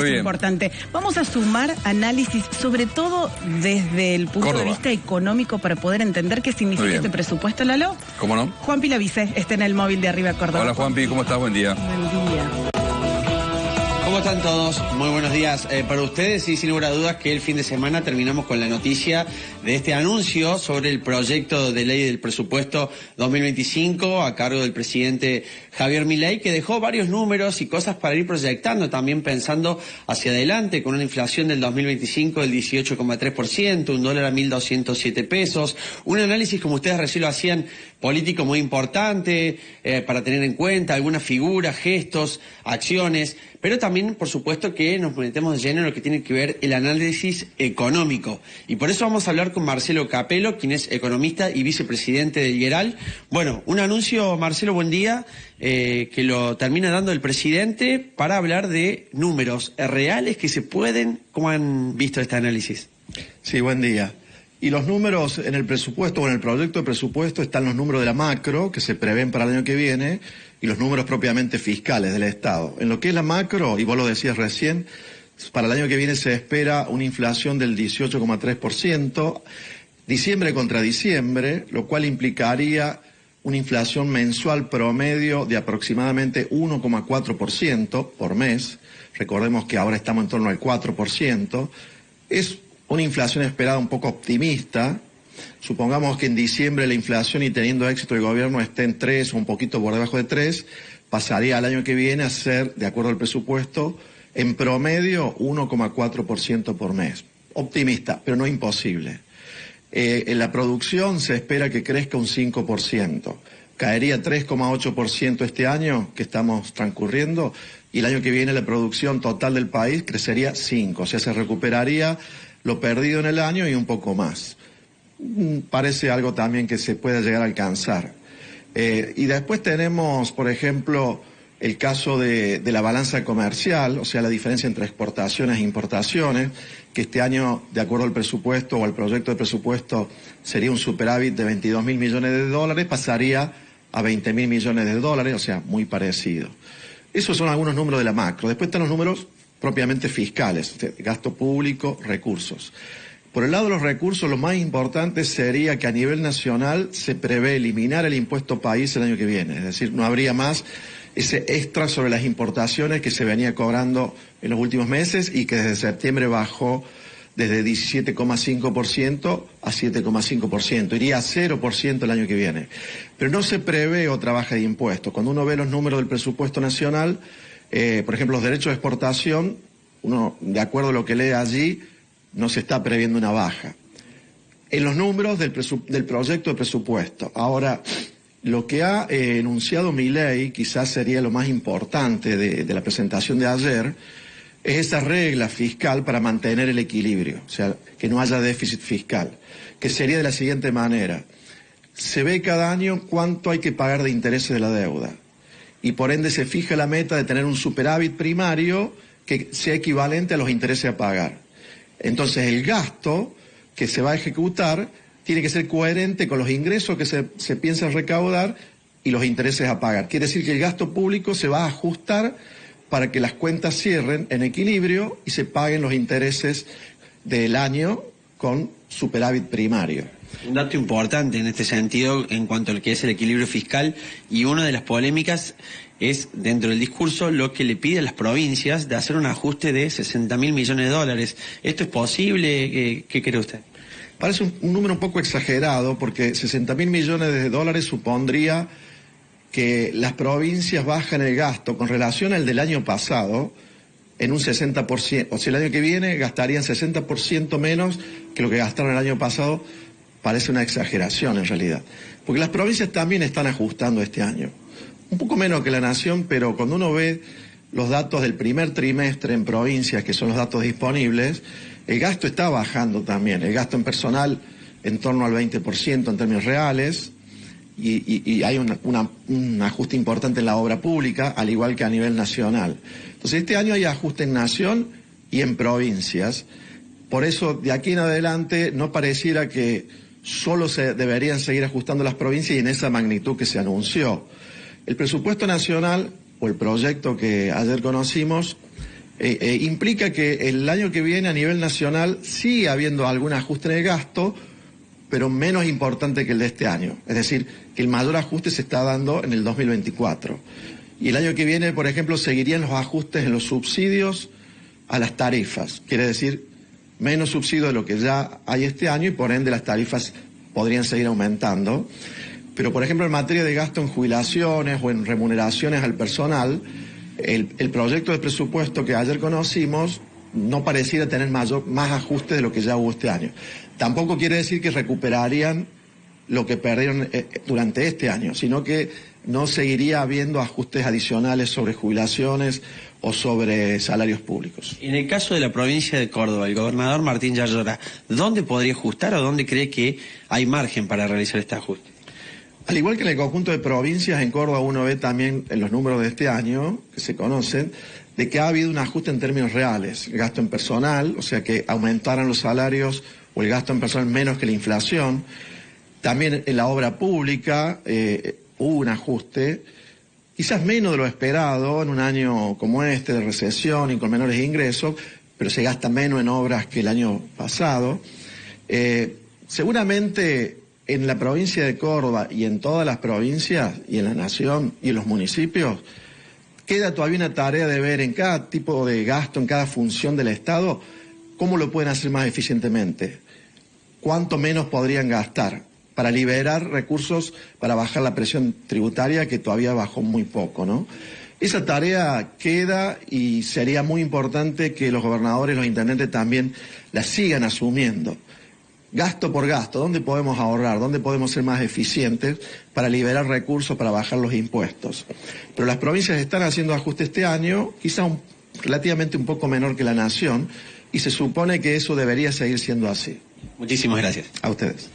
es importante. Vamos a sumar análisis, sobre todo desde el punto de vista económico, para poder entender qué significa este presupuesto, Lalo. ¿Cómo no? Juanpi Lavice está en el móvil de Arriba Córdoba. Hola Juanpi, ¿cómo estás? Buen día. Buen día. ¿Cómo están todos? Muy buenos días para ustedes y sin lugar a dudas que el fin de semana terminamos con la noticia de este anuncio sobre el proyecto de ley del presupuesto 2025 a cargo del presidente Javier Milei, que dejó varios números y cosas para ir proyectando, también pensando hacia adelante con una inflación del 2025 del 18,3%, un dólar a 1.207 pesos, un análisis como ustedes recién lo hacían político muy importante para tener en cuenta algunas figuras, gestos, acciones, pero también, por supuesto, que nos metemos de lleno en lo que tiene que ver el análisis económico. Y por eso vamos a hablar con Marcelo Capello, quien es economista y vicepresidente del IERAL. Bueno, un anuncio, Marcelo, buen día, que lo termina dando el presidente para hablar de números reales que se pueden. ¿Cómo han visto este análisis? Sí, buen día. Y los números en el presupuesto o en el proyecto de presupuesto están los números de la macro que se prevén para el año que viene y los números propiamente fiscales del Estado. En lo que es la macro, y vos lo decías recién, para el año que viene se espera una inflación del 18,3%, diciembre contra diciembre, lo cual implicaría una inflación mensual promedio de aproximadamente 1,4% por mes. Recordemos que ahora estamos en torno al 4%. Es una inflación esperada un poco optimista. Supongamos que en diciembre la inflación, y teniendo éxito el gobierno, esté en 3 o un poquito por debajo de 3, pasaría al año que viene a ser, de acuerdo al presupuesto, en promedio 1,4% por mes. Optimista, pero no imposible. En la producción se espera que crezca un 5%. Caería 3,8% este año que estamos transcurriendo, y el año que viene la producción total del país crecería 5%. O sea, se recuperaría lo perdido en el año y un poco más. Parece algo también que se puede llegar a alcanzar. Y después tenemos, por ejemplo, el caso de la balanza comercial, o sea, la diferencia entre exportaciones e importaciones, que este año, de acuerdo al presupuesto o al proyecto de presupuesto, sería un superávit de 22.000 millones de dólares, pasaría a 20.000 millones de dólares, o sea, muy parecido. Esos son algunos números de la macro. Después están los números propiamente fiscales, gasto público, recursos. Por el lado de los recursos, lo más importante sería que a nivel nacional se prevé eliminar el impuesto país el año que viene, es decir, no habría más ese extra sobre las importaciones que se venía cobrando en los últimos meses y que desde septiembre bajó desde 17,5% a 7,5%, iría a 0% el año que viene. Pero no se prevé otra baja de impuestos. Cuando uno ve los números del presupuesto nacional, por ejemplo, los derechos de exportación, uno, de acuerdo a lo que lee allí, no se está previendo una baja. En los números del proyecto de presupuesto. Ahora, lo que ha enunciado Milei, quizás sería lo más importante de la presentación de ayer, es esa regla fiscal para mantener el equilibrio, o sea, que no haya déficit fiscal, que sería de la siguiente manera. Se ve cada año cuánto hay que pagar de intereses de la deuda, y por ende se fija la meta de tener un superávit primario que sea equivalente a los intereses a pagar. Entonces el gasto que se va a ejecutar tiene que ser coherente con los ingresos que se piensa recaudar y los intereses a pagar. Quiere decir que el gasto público se va a ajustar para que las cuentas cierren en equilibrio y se paguen los intereses del año con superávit primario. Un dato importante en este sentido en cuanto al que es el equilibrio fiscal, y una de las polémicas es, dentro del discurso, lo que le pide a las provincias de hacer un ajuste de 60.000 millones de dólares. ¿Esto es posible? ¿Qué cree usted? Parece un número un poco exagerado, porque 60.000 millones de dólares supondría que las provincias bajan el gasto con relación al del año pasado en un 60%. O sea, el año que viene gastarían 60% menos que lo que gastaron el año pasado. Parece una exageración en realidad, porque las provincias también están ajustando este año. Un poco menos que la nación, pero cuando uno ve los datos del primer trimestre en provincias, que son los datos disponibles, el gasto está bajando también. El gasto en personal en torno al 20% en términos reales, y hay un ajuste importante en la obra pública, al igual que a nivel nacional. Entonces este año hay ajuste en nación y en provincias. Por eso, de aquí en adelante, no pareciera que solo se deberían seguir ajustando las provincias y en esa magnitud que se anunció. El presupuesto nacional, o el proyecto que ayer conocimos, implica que el año que viene a nivel nacional sigue habiendo algún ajuste en el gasto, pero menos importante que el de este año. Es decir, que el mayor ajuste se está dando en el 2024. Y el año que viene, por ejemplo, seguirían los ajustes en los subsidios a las tarifas. Quiere decir, menos subsidio de lo que ya hay este año y por ende las tarifas podrían seguir aumentando. Pero, por ejemplo, en materia de gasto en jubilaciones o en remuneraciones al personal, el proyecto de presupuesto que ayer conocimos no pareciera tener más ajuste de lo que ya hubo este año. Tampoco quiere decir que recuperarían lo que perdieron durante este año, sino que no seguiría habiendo ajustes adicionales sobre jubilaciones o sobre salarios públicos. En el caso de la provincia de Córdoba, el gobernador Martín Yayora, ¿dónde podría ajustar o dónde cree que hay margen para realizar este ajuste? Al igual que en el conjunto de provincias, en Córdoba uno ve también en los números de este año, que se conocen, de que ha habido un ajuste en términos reales. El gasto en personal, o sea que aumentaran los salarios o el gasto en personal menos que la inflación. También en la obra pública hubo un ajuste, quizás menos de lo esperado en un año como este de recesión y con menores ingresos, pero se gasta menos en obras que el año pasado. Seguramente en la provincia de Córdoba y en todas las provincias y en la nación y en los municipios queda todavía una tarea de ver en cada tipo de gasto, en cada función del Estado, cómo lo pueden hacer más eficientemente, cuánto menos podrían gastar para liberar recursos para bajar la presión tributaria que todavía bajó muy poco, ¿no? Esa tarea queda y sería muy importante que los gobernadores, los intendentes también la sigan asumiendo. Gasto por gasto, ¿dónde podemos ahorrar? ¿Dónde podemos ser más eficientes para liberar recursos, para bajar los impuestos? Pero las provincias están haciendo ajustes este año, quizá relativamente un poco menor que la nación, y se supone que eso debería seguir siendo así. Muchísimas gracias. A ustedes.